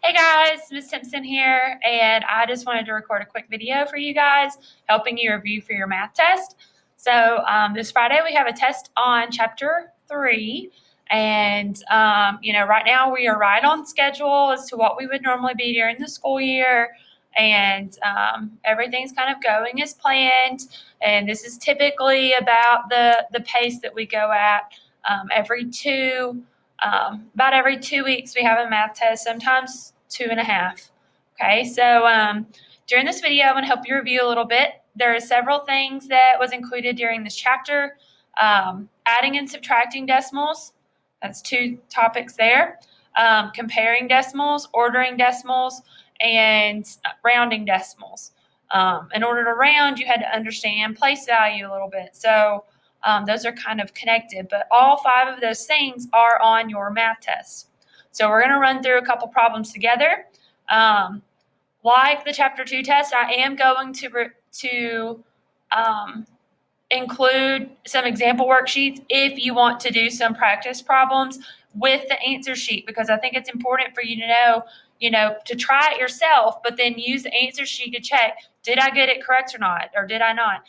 Hey guys, Ms. Simpson here, and I just wanted to record a quick video for you guys, helping you review for your math test. So this Friday we have a test on Chapter 3, and right now we are right on schedule as to what we would normally be during the school year, and everything's kind of going as planned. And this is typically about the pace that we go at about every 2 weeks we have a math test, sometimes 2.5. Okay, so during this video, I'm going to help you review a little bit. There are several things that was included during this chapter. Adding and subtracting decimals, that's 2 topics there. Comparing decimals, ordering decimals, and rounding decimals. In order to round, you had to understand place value a little bit. So those are kind of connected, but all 5 of those things are on your math test. So we're going to run through a couple problems together. Like the Chapter 2 test, I am going to include some example worksheets if you want to do some practice problems with the answer sheet, because I think it's important for you to know, to try it yourself, but then use the answer sheet to check, did I get it correct or not, or did I not?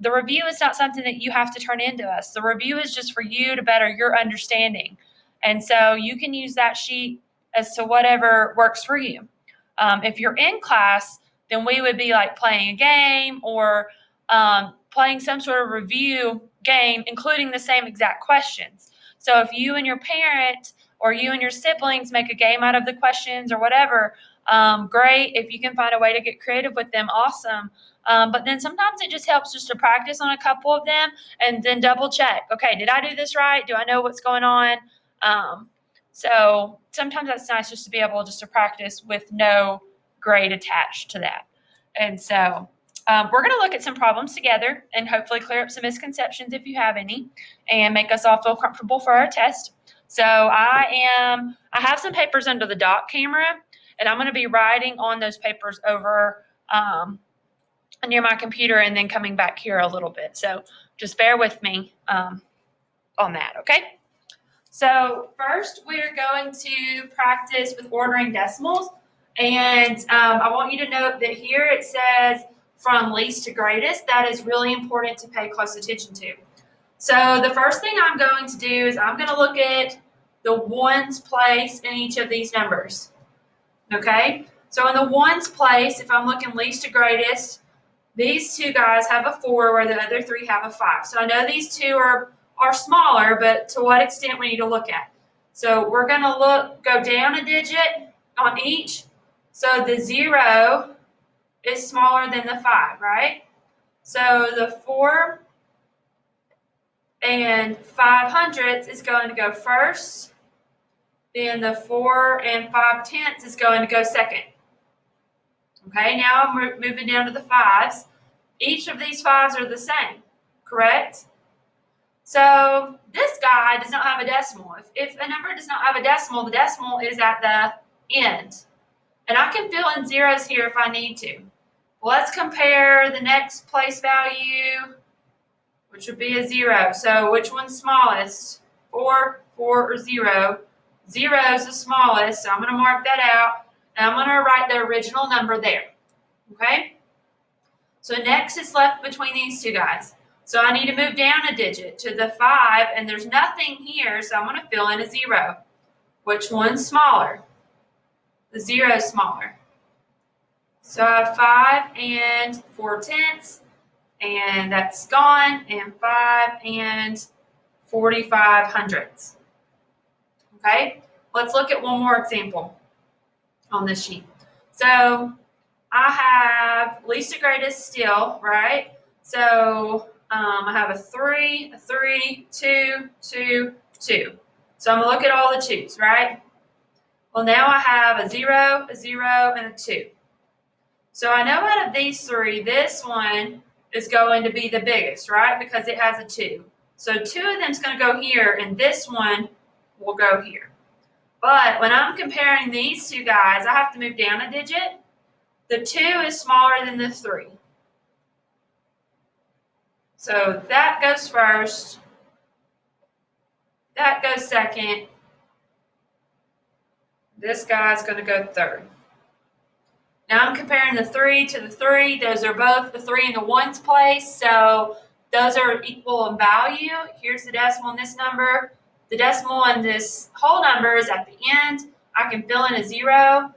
The review is not something that you have to turn into us. The review is just for you to better your understanding. And so you can use that sheet as to whatever works for you. If you're in class, then we would be like playing a game or playing some sort of review game, including the same exact questions. So if you and your parent or you and your siblings make a game out of the questions or whatever, great. If you can find a way to get creative with them, awesome. But then sometimes it just helps just to practice on a couple of them and then double check. Okay, did I do this right? Do I know what's going on? So sometimes that's nice just to be able just to practice with no grade attached to that. And so we're going to look at some problems together and hopefully clear up some misconceptions if you have any and make us all feel comfortable for our test. So I have some papers under the dock camera, and I'm going to be writing on those papers over near my computer and then coming back here a little bit. So just bear with me on that, okay? So first we're going to practice with ordering decimals. And I want you to note that here it says from least to greatest. That is really important to pay close attention to. So the first thing I'm going to do is I'm going to look at the ones place in each of these numbers. Okay? So in the ones place, if I'm looking least to greatest, these 2 guys have a 4 where the other 3 have a 5. So I know these 2 are smaller, but to what extent we need to look at. So we're going to go down a digit on each. So the 0 is smaller than the 5, right? So the 4 and 5/100 is going to go first. Then the 4 and 5/10 is going to go second. Okay, now I'm moving down to the 5s. Each of these 5s are the same, correct? So this guy does not have a decimal. If a number does not have a decimal, the decimal is at the end. And I can fill in zeros here if I need to. Well, let's compare the next place value, which would be a 0. So which one's smallest? 4, or 0? 0 is the smallest, so I'm going to mark that out. And I'm going to write the original number there. Okay? So next is left between these 2 guys. So I need to move down a digit to the 5, and there's nothing here, so I'm going to fill in a 0. Which one's smaller? The 0 is smaller. So I have 5 and 4/10, and that's gone, and 5 and 45/100. Okay, let's look at one more example on this sheet. So I have least to greatest still, right? So I have a 3, 2, 2, 2. So I'm going to look at all the 2's, right? Well, now I have a 0, and a 2. So I know out of these 3, this one is going to be the biggest, right? Because it has a 2. So 2 of them is going to go here, and this one will go here. But when I'm comparing these 2 guys, I have to move down a digit. The 2 is smaller than the 3. So that goes first. That goes second. This guy's going to go third. Now I'm comparing the 3 to the 3. Those are both the 3 in the ones place, so those are equal in value. Here's the decimal in this number. The decimal in this whole number is at the end. I can fill in a 0.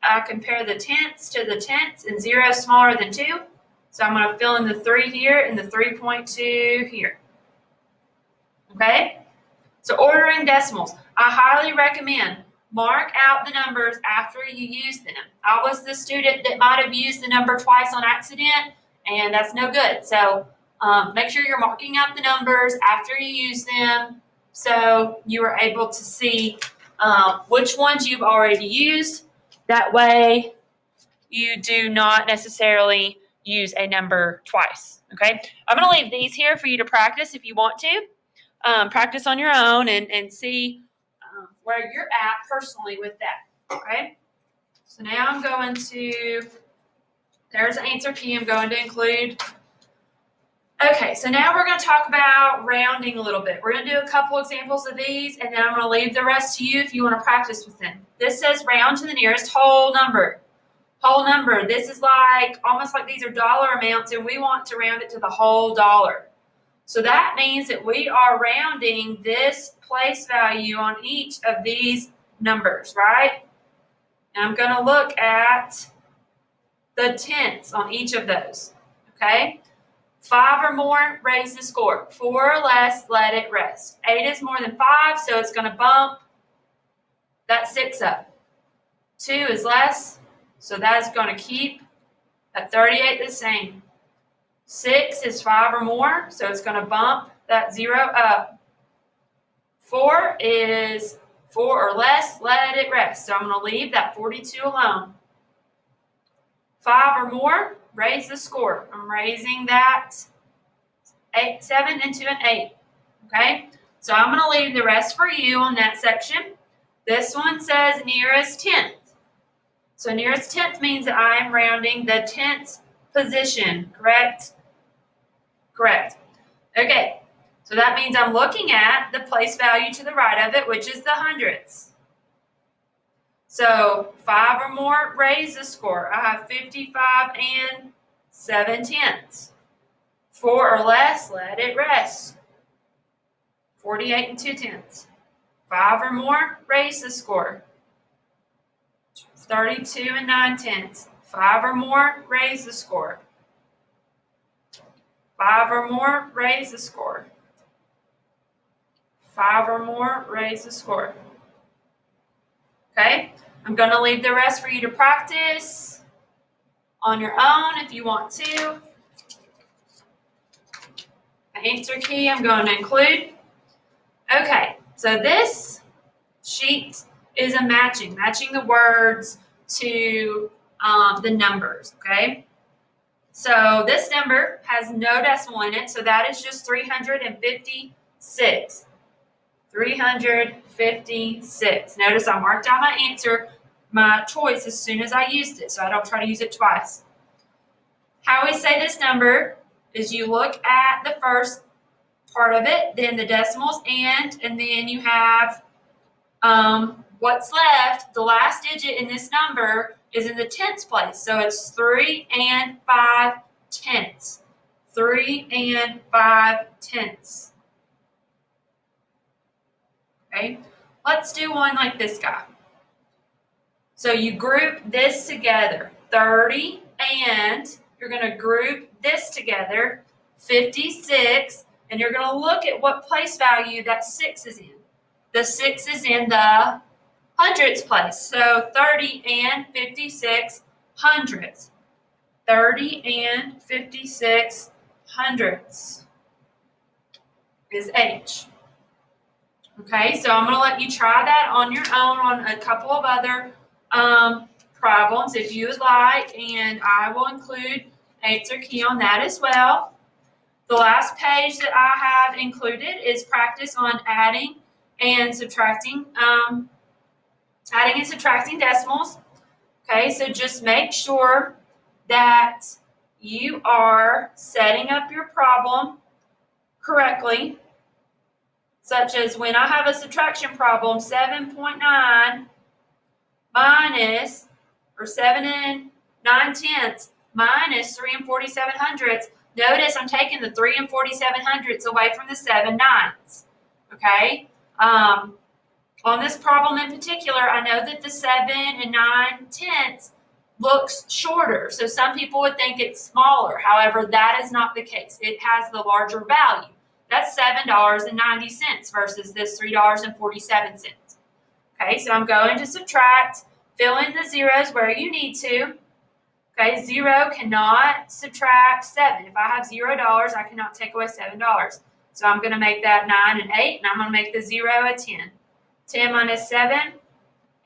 I compare the tenths to the tenths, and 0 is smaller than 2. So I'm going to fill in the 3 here and the 3.2 here. Okay? So ordering decimals. I highly recommend mark out the numbers after you use them. I was the student that might have used the number twice on accident, and that's no good. So make sure you're marking out the numbers after you use them so you are able to see which ones you've already used. That way you do not necessarily use a number twice. Okay, I'm going to leave these here for you to practice if you want to. Practice on your own and see where you're at personally with that. Okay, so now I'm going to, there's the answer key I'm going to include. Okay, so now we're going to talk about rounding a little bit. We're going to do a couple examples of these, and then I'm going to leave the rest to you if you want to practice with them. This says round to the nearest whole number. Whole number. This is like, almost like these are dollar amounts, and we want to round it to the whole dollar. So that means that we are rounding this place value on each of these numbers, right? And I'm going to look at the tenths on each of those, okay? 5 or more, raise the score. 4 or less, let it rest. 8 is more than 5, so it's going to bump that 6 up. 2 is less, so that's going to keep that 38 the same. 6 is 5 or more, so it's going to bump that 0 up. 4 is 4 or less, let it rest. So I'm going to leave that 42 alone. 5 or more, raise the score. I'm raising that 7 into an 8. Okay, so I'm going to leave the rest for you on that section. This one says nearest tenth. So nearest tenth means that I am rounding the tenth position, correct? Correct. Okay, so that means I'm looking at the place value to the right of it, which is the hundredths. So 5 or more, raise the score. I have 55 and 7/10. 4 or less, let it rest. 48 and 2/10. 5 or more, raise the score. 32 and 9/10. 5 or more, raise the score. 5 or more, raise the score. 5 or more, raise the score. Okay, I'm going to leave the rest for you to practice on your own if you want to. The answer key I'm going to include. Okay, so this sheet is a matching the words to the numbers, okay? So this number has no decimal in it, so that is just 356. 356. Notice I marked out my answer, my choice, as soon as I used it, so I don't try to use it twice. How we say this number is you look at the first part of it, then the decimals, and then you have what's left. The last digit in this number is in the tenths place, so it's 3 and 5/10. 3 and 5/10. Okay, let's do one like this guy. So you group this together, 30, and you're going to group this together, 56, and you're going to look at what place value that 6 is in. The 6 is in the hundredths place, so 30 and 56 hundredths. 30 and 56 hundredths is H. Okay, so I'm going to let you try that on your own on a couple of other problems if you would like, and I will include answer key on that as well. The last page that I have included is practice on adding and subtracting decimals. Okay, so just make sure that you are setting up your problem correctly, such as when I have a subtraction problem, 7.9 minus, or 7 9/10 minus 3 47/100. Notice I'm taking the 3 47/100 away from the 7 9s. Okay? On this problem in particular, I know that the 7 9/10 looks shorter. So some people would think it's smaller. However, that is not the case. It has the larger value. That's $7.90 versus this $3.47. Okay, so I'm going to subtract, fill in the zeros where you need to. Okay, 0 cannot subtract 7. If I have $0, I cannot take away $7. So I'm going to make that 9 and 8, and I'm going to make the 0 a 10. 10 minus 7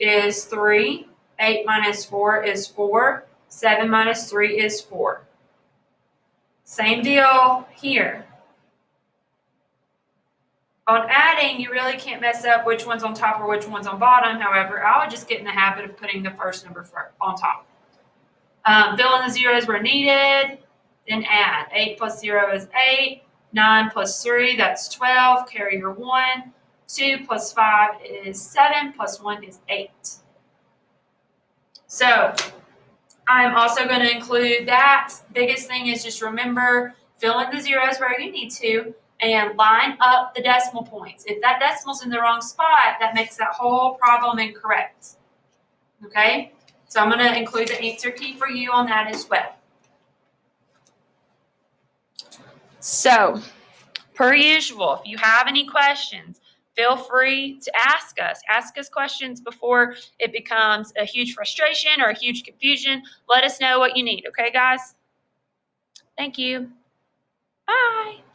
is 3. 8 minus 4 is 4. 7 minus 3 is 4. Same deal here. On adding, you really can't mess up which one's on top or which one's on bottom. However, I would just get in the habit of putting the first number on top. Fill in the zeros where needed, then add. 8 plus 0 is 8. 9 plus 3, that's 12. Carry your 1. 2 plus 5 is 7. Plus 1 is 8. So I'm also going to include that. Biggest thing is just remember, fill in the zeros where you need to, and line up the decimal points. If that decimal's in the wrong spot, that makes that whole problem incorrect. Okay? So I'm going to include the answer key for you on that as well. So, per usual, if you have any questions, feel free to ask us. Ask us questions before it becomes a huge frustration or a huge confusion. Let us know what you need. Okay, guys? Thank you. Bye.